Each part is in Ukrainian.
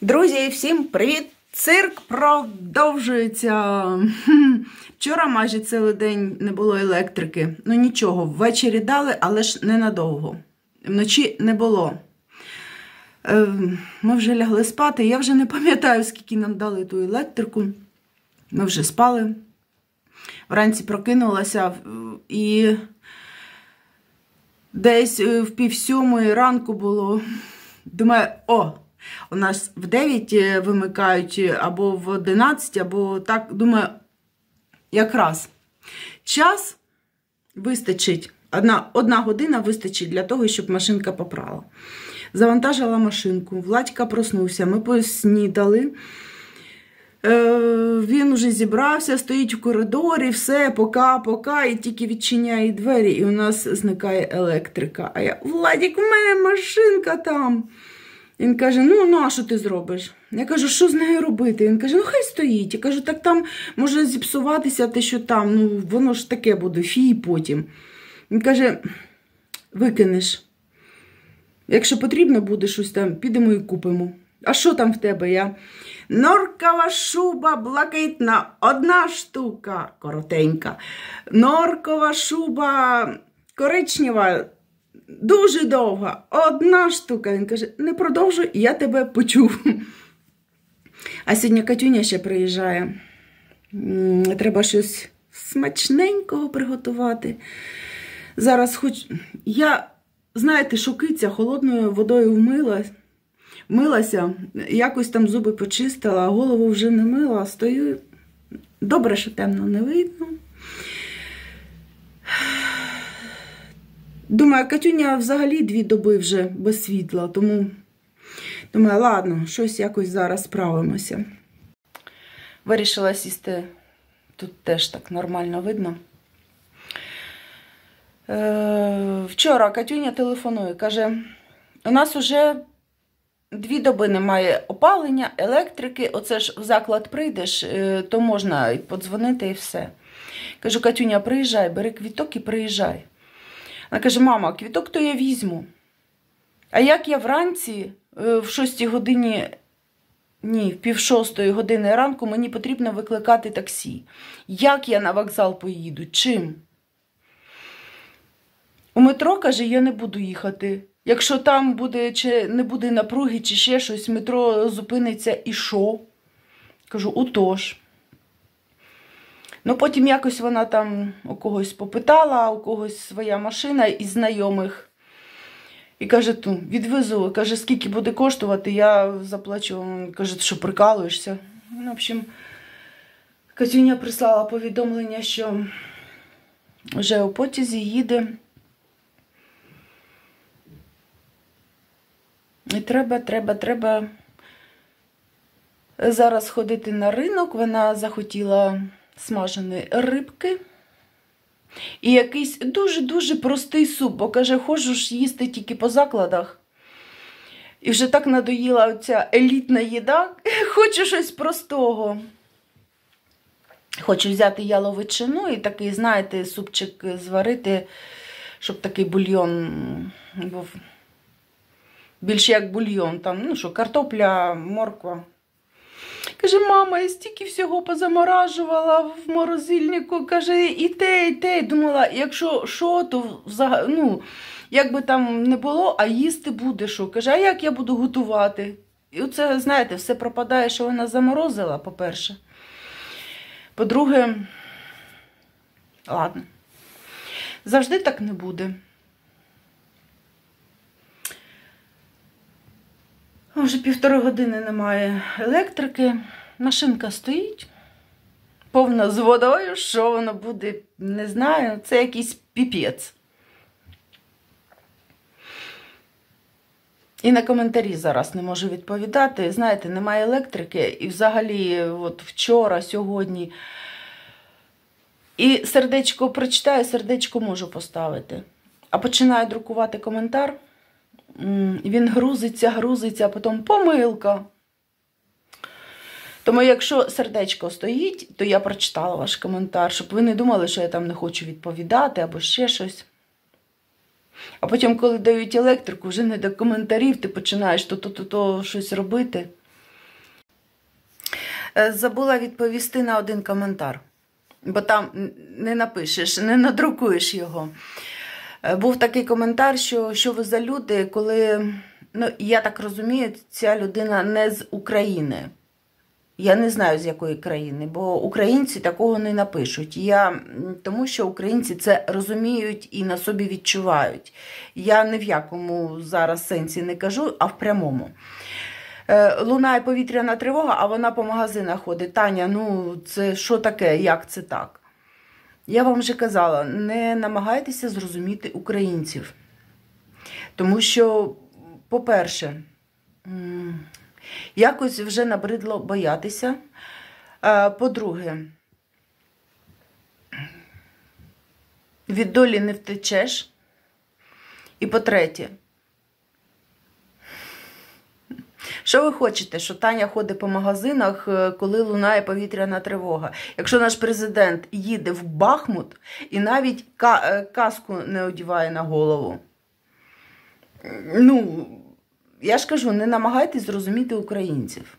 Друзі, всім привіт! Цирк продовжується. Вчора майже цілий день не було електрики. Ну нічого, ввечері дали, але ж ненадовго. Вночі не було. Ми вже лягли спати. Я вже не пам'ятаю, скільки нам дали ту електрику. Ми вже спали. Вранці прокинулася і десь в 6:30 ранку було. Думаю, у нас в 9 вимикають, або в 11, або так, думаю, якраз час вистачить, одна година вистачить для того, щоб машинка попрала. Завантажила машинку, Владька проснувся, ми поснідали, він вже зібрався, стоїть в коридорі, все, пока, і тільки відчиняє двері, і у нас зникає електрика. А я, Владик, у мене машинка там. Він каже, ну а що ти зробиш? Я кажу, що з нею робити? Він каже, ну хай стоїть. Я кажу, так там може зіпсуватися те, що там, ну воно ж таке буде, фій потім. Він каже, викинеш. Якщо потрібно буде щось там, підемо і купимо. А що там в тебе? Я? Норкова шуба блакитна, 1 штука, коротенька. Норкова шуба коричнева, дуже довга, 1 штука. Він каже, не продовжуй, я тебе почув. А сьогодні Катюня ще приїжджає. Треба щось смачненького приготувати. Зараз я, знаєте, шокиця, холодною водою вмилася, якось там зуби почистила, а голову вже не мила, стою. Добре, що темно не видно. Думаю, Катюня взагалі 2 доби вже без світла, тому думаю, ладно, щось якось зараз справимося. Вирішила сісти, тут теж так нормально видно. Вчора Катюня телефонує, каже, у нас уже 2 доби немає опалення, електрики, оце ж в заклад прийдеш, то можна подзвонити і все. Кажу, Катюня, приїжджай, бери квіток і приїжджай. Вона каже, мама, квіток то я візьму. А як я вранці, в 6 годині, ні, в 5:30 години ранку мені потрібно викликати таксі. Як я на вокзал поїду? Чим? У метро, каже, я не буду їхати. Якщо там буде, чи не буде напруги, чи ще щось, метро зупиниться і що? Кажу, отож. Ну, потім якось вона там у когось попитала, у когось своя машина із знайомих. І каже, відвезу. Каже, скільки буде коштувати, я заплачу. Каже, ти що, прикалуєшся? Ну, в общем, Катюня прислала повідомлення, що вже у потязі їде. І треба зараз ходити на ринок. Вона захотіла смаженої рибки і якийсь дуже-дуже простий суп, бо, каже, ходжу ж їсти тільки по закладах. І вже так надоїла оця елітна їда, хочу щось простого. Хочу взяти яловичину і такий, знаєте, супчик зварити, щоб такий бульйон був. Більше як бульйон, там, ну що, картопля, морква. Каже, мама, я стільки всього позаморажувала в морозильнику. Каже, і те. Думала, якщо що, то взагалі, ну, як би там не було, а їсти буде що. Каже, а як я буду готувати? І оце, знаєте, все пропадає, що вона заморозила, по-перше. По-друге, ладно, завжди так не буде. Вже 1,5 години немає електрики, машинка стоїть, повна з водою, що воно буде, не знаю, це якийсь піпець. І на коментарі зараз не можу відповідати, знаєте, немає електрики, і взагалі от вчора, сьогодні, і сердечко прочитаю, сердечко можу поставити, а починаю друкувати коментар, він грузиться, а потім помилка. Тому якщо сердечко стоїть, то я прочитала ваш коментар, щоб ви не думали, що я там не хочу відповідати або ще щось. А потім, коли дають електрику, вже не до коментарів, ти починаєш то щось робити. Забула відповісти на один коментар, бо там не напишеш, не надрукуєш його. Був такий коментар, що ви за люди, коли, ну, я так розумію, ця людина не з України. Я не знаю, з якої країни, бо українці такого не напишуть. Тому що українці це розуміють і на собі відчувають. Я ні в якому зараз сенсі не кажу, а в прямому. Лунає повітряна тривога, а вона по магазинах ходить. Таня, ну це що таке, як це так? Я вам вже казала, не намагайтеся зрозуміти українців. Тому що, по-перше, якось вже набридло боятися. По-друге, від долі не втечеш. І по-третє, що ви хочете, що Таня ходить по магазинах, коли лунає повітряна тривога? Якщо наш президент їде в Бахмут і навіть каску не одягає на голову. Ну, я ж кажу, не намагайтесь зрозуміти українців.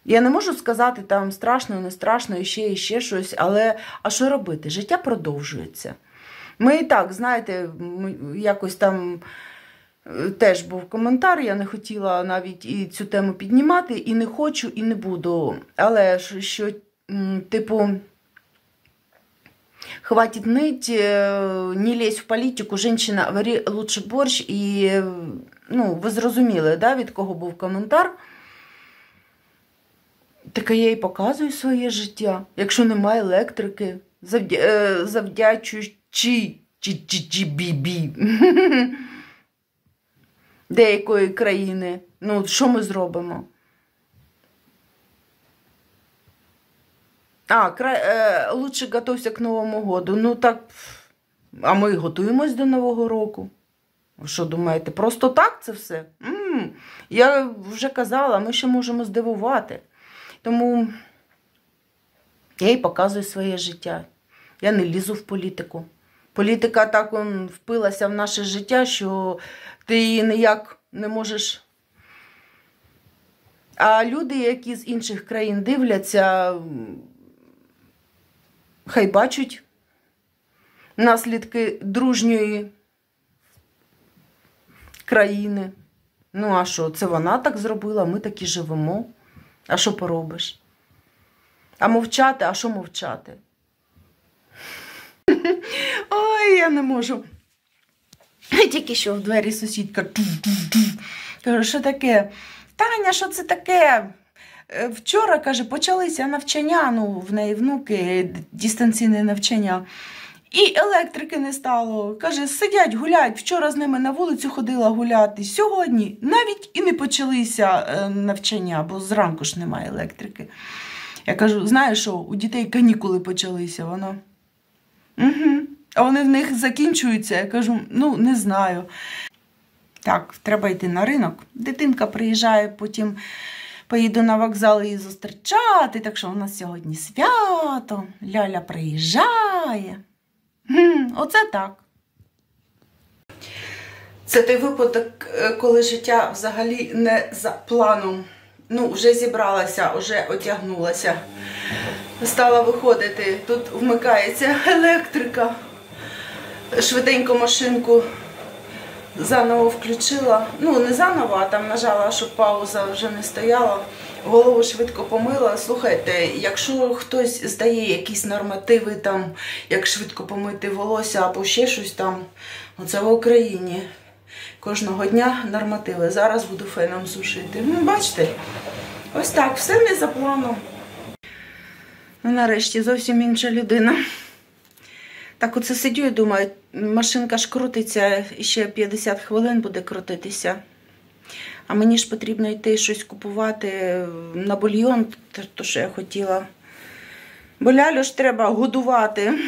Я не можу сказати, там, страшно, не страшно, і ще щось, але, а що робити? Життя продовжується. Ми і так, знаєте, якось там теж був коментар, я не хотіла навіть і цю тему піднімати, і не хочу, і не буду. Але що типу, хватит ныть, не лезь в політику, женщина, вари лучше борщ, і, ну, ви зрозуміли, да, від кого був коментар? Так я і показую своє життя. Якщо немає електрики, завдячуючи бібі деякої країни, ну, що ми зробимо? Лучше готовся к Новому году. Ну так, а ми готуємось до Нового року. Ви що думаєте, просто так це все? Я вже казала, ми ще можемо здивувати. Тому я і показую своє життя. Я не лізу в політику. Політика так впилася в наше життя, що ти її ніяк не можеш. А люди, які з інших країн дивляться, хай бачать наслідки дружньої країни. Ну, а що, це вона так зробила, ми так і живемо. А що поробиш? А мовчати, а що мовчати? Ой, я не можу. Тільки що в двері сусідка. Кажу, що таке? Таня, що це таке? Вчора, каже, почалися навчання, ну, в неї внуки, дистанційне навчання. І електрики не стало. Каже, сидять, гуляють. Вчора з ними на вулицю ходила гуляти. Сьогодні навіть і не почалися навчання, бо зранку ж немає електрики. Я кажу, знаєш що, у дітей канікули почалися, воно. Угу. А вони в них закінчуються. Я кажу, ну, не знаю. Так, треба йти на ринок. Дитинка приїжджає, потім поїду на вокзал її зустрічати. Так що у нас сьогодні свято. Ляля приїжджає. Оце так. Це той випадок, коли життя взагалі не за планом. Ну, вже зібралася, вже одягнулася. Стала виходити. Тут вмикається електрика. Швиденько машинку заново включила. Ну, не заново, а там нажала, щоб пауза вже не стояла. Голову швидко помила. Слухайте, якщо хтось здає якісь нормативи, там, як швидко помити волосся або ще щось там, оце в Україні. Кожного дня нормативи. Зараз буду феном сушити. Ну, бачите, ось так, все не за планом. Ну, нарешті, зовсім інша людина. Так оце сидю і думаю, машинка ж крутиться, ще 50 хвилин буде крутитися. А мені ж потрібно йти щось купувати на бульйон, то що я хотіла. Бо Лялю ж треба годувати.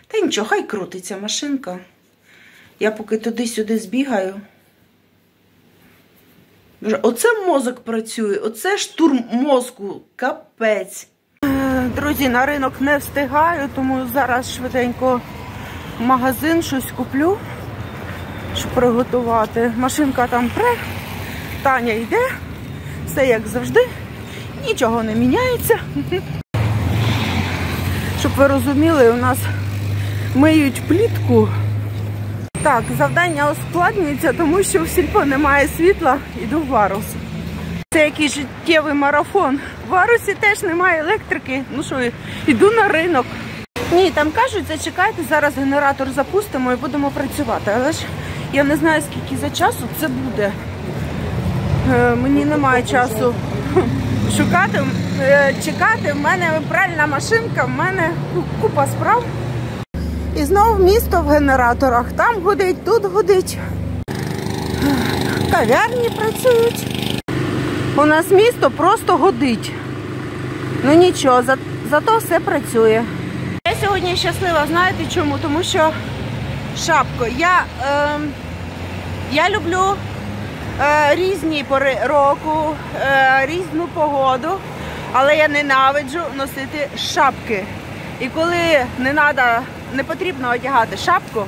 Та нічого, хай крутиться машинка. Я поки туди-сюди збігаю. Оце мозок працює, оце штурм мозку, капець. Друзі, на ринок не встигаю, тому зараз швиденько в магазин щось куплю, щоб приготувати. Машинка там пре, Таня йде, все як завжди. нічого не міняється. Щоб ви розуміли, у нас миють плітку. Так, завдання ускладнюється, тому що в сільпо немає світла, іду в Варус. Це якийсь життєвий марафон. В Варусі теж немає електрики. Ну що, іду на ринок. Ні, там кажуть, зачекайте, зараз генератор запустимо і будемо працювати. Але ж я не знаю, скільки за часу це буде. Мені немає часу шукати, чекати. В мене пральна машинка, в мене купа справ. І знову місто в генераторах. Там гудить, тут гудить. Кав'ярні працюють. У нас місто просто гудить. Ну нічого, зато все працює. Я сьогодні щаслива, знаєте чому? Тому що шапку. Я люблю різні пори року, різну погоду, але я ненавиджу носити шапки. І коли не потрібно одягати шапку,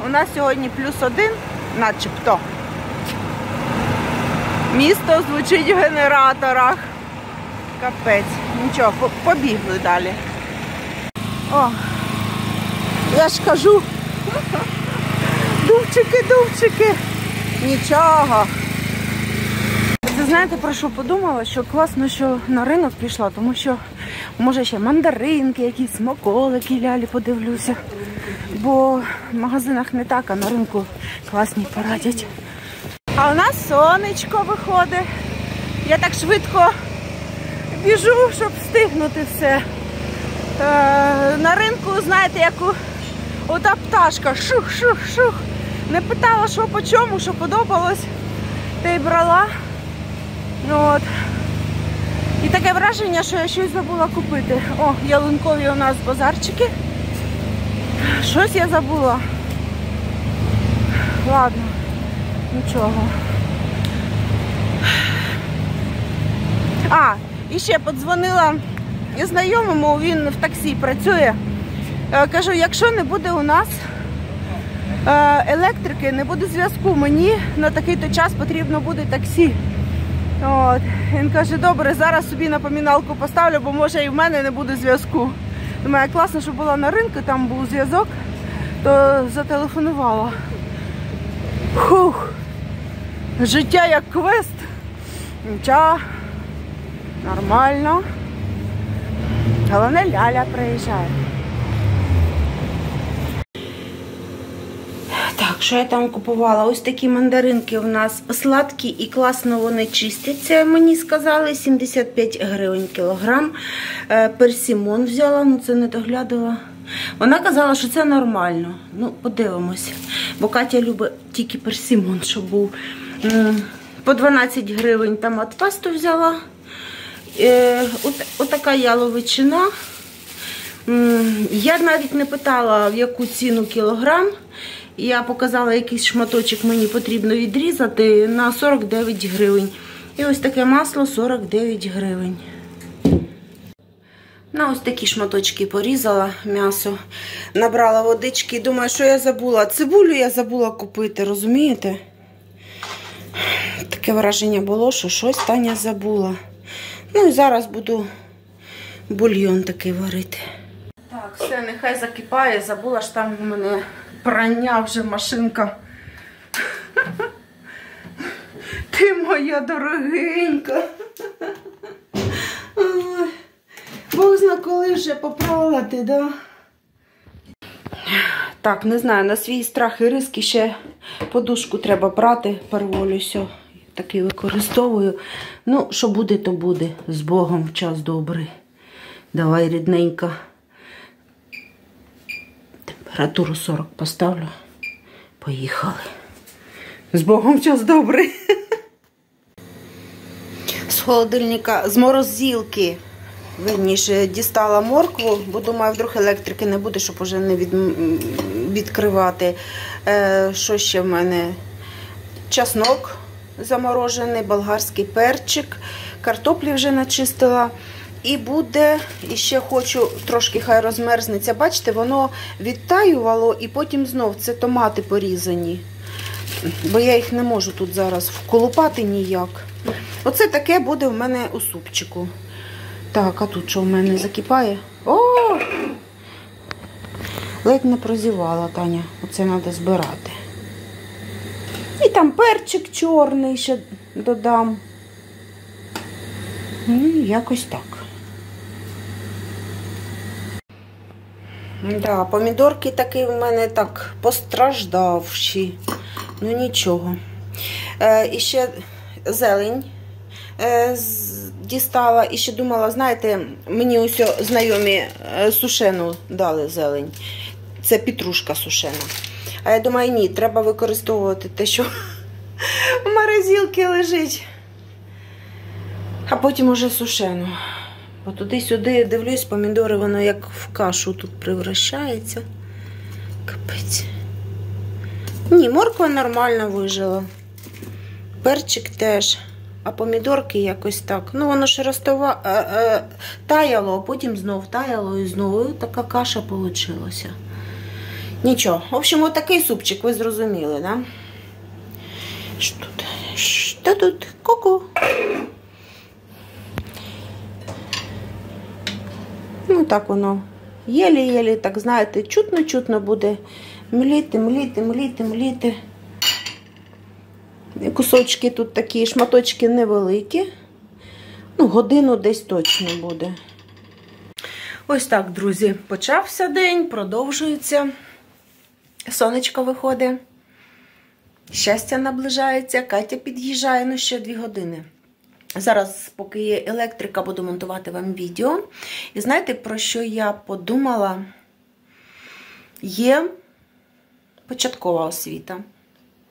у нас сьогодні +1, начебто. Місто звучить в генераторах. Капець. Нічого, побігли далі. Я ж кажу. Дувчики. Нічого. Ви знаєте, про що подумала? Що класно, що на ринок пішла, тому що, може, ще мандаринки, якісь смаколики, лялі подивлюся. Бо в магазинах не так, а на ринку класні порадять. А у нас сонечко виходить. Я так швидко біжу, щоб встигнути все. На ринку, знаєте, як ота пташка. Шух-шух-шух. Не питала, що по чому, що подобалось. Та й брала. От. І таке враження, що я щось забула купити. Ялинкові у нас базарчики. Щось я забула. Ладно, нічого. І ще подзвонила знайомому, він в таксі працює. Кажу, якщо не буде у нас електрики, не буде зв'язку, мені на такий-то час потрібно буде таксі. От. Він каже, добре, зараз собі напоминалку поставлю, бо може і в мене не буде зв'язку. Думаю, класно, що була на ринку, там був зв'язок, то зателефонувала. Фух, життя як квест. Нічого, нормально. Головне, Ляля приїжджає. Так, що я там купувала? Ось такі мандаринки у нас сладкі і класно вони чистяться, мені сказали, 75 гривень кілограм. Персимон взяла, ну це не доглядала. Вона казала, що це нормально. Ну, подивимось. Бо Катя любить тільки персимон, щоб був. По 12 гривень томат пасту взяла. Отака яловичина. Я навіть не питала, в яку ціну кілограм. Я показала, якийсь шматочок мені потрібно відрізати на 49 гривень. І ось таке масло 49 гривень. На ось такі шматочки порізала м'ясо. Набрала водички. Думаю, що я забула. Цибулю я забула купити, розумієте? Таке враження було, що щось Таня забула. Ну і зараз буду бульйон такий варити. Так, все, нехай закипає. Забула, що там у мене прання вже машинка. Ти моя дорогенька. Бог зна, коли вже попрала ти, да? Так, не знаю, на свій страх і ризик ще подушку треба брати, перволюсю. Такий використовую. Ну, що буде, то буде. З Богом, час добрий. Давай, рідненька. Температуру 40 поставлю. Поїхали. З Богом, час добрий. З холодильника, з морозилки, верніше, дістала моркву, бо думаю, вдруг електрики не буде, щоб уже не відкривати. Що ще в мене? Часнок заморожений, болгарський перчик, картоплі вже начистила. І буде, і ще хочу, трошки хай розмерзнеться. Бачите, воно відтаювало і потім знов, це томати порізані. бо я їх не можу тут зараз вколупати ніяк. Оце таке буде в мене у супчику. Так, а тут що в мене закипає? О! Ледь не прозівала, Таня. Оце треба збирати. І там перчик чорний ще додам. Ну, якось так. Да, помідорки такі в мене так постраждавші. Ну нічого. І ще зелень дістала. І ще думала, знаєте, мені ось знайомі сушену дали зелень. Це петрушка сушена. А я думаю, ні, треба використовувати те, що в морозилці лежить. А потім уже сушену. Бо туди-сюди дивлюсь, помідори, воно як в кашу тут превращається. Капець. Ні, морква нормально вижила. Перчик теж. А помідорки якось так. Ну, воно ж таяло, а потім знов таяло і знову. І така каша вийшла. Нічого. В общем, отакий супчик, ви зрозуміли, да? Що тут? Що тут? Ку-ку. Ну, так воно єлі-єлі, так, знаєте, чутно-чутно буде мліти. Кусочки тут такі, шматочки невеликі. Ну, годину десь точно буде. Ось так, друзі, почався день, продовжується. Сонечко виходить. Щастя наближається, Катя під'їжджає, ну ще 2 години. Зараз, поки є електрика, буду монтувати вам відео. І знаєте, про що я подумала? Є початкова освіта,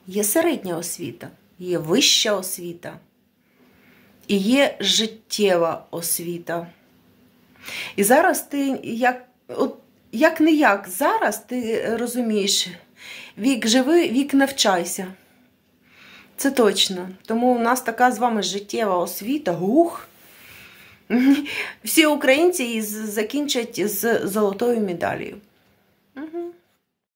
є середня освіта, є вища освіта і є життєва освіта. І зараз ти, як-не-як, зараз ти розумієш, вік живи, вік навчайся. Це точно. Тому у нас така з вами життєва освіта. Всі українці її закінчать з золотою медаллю.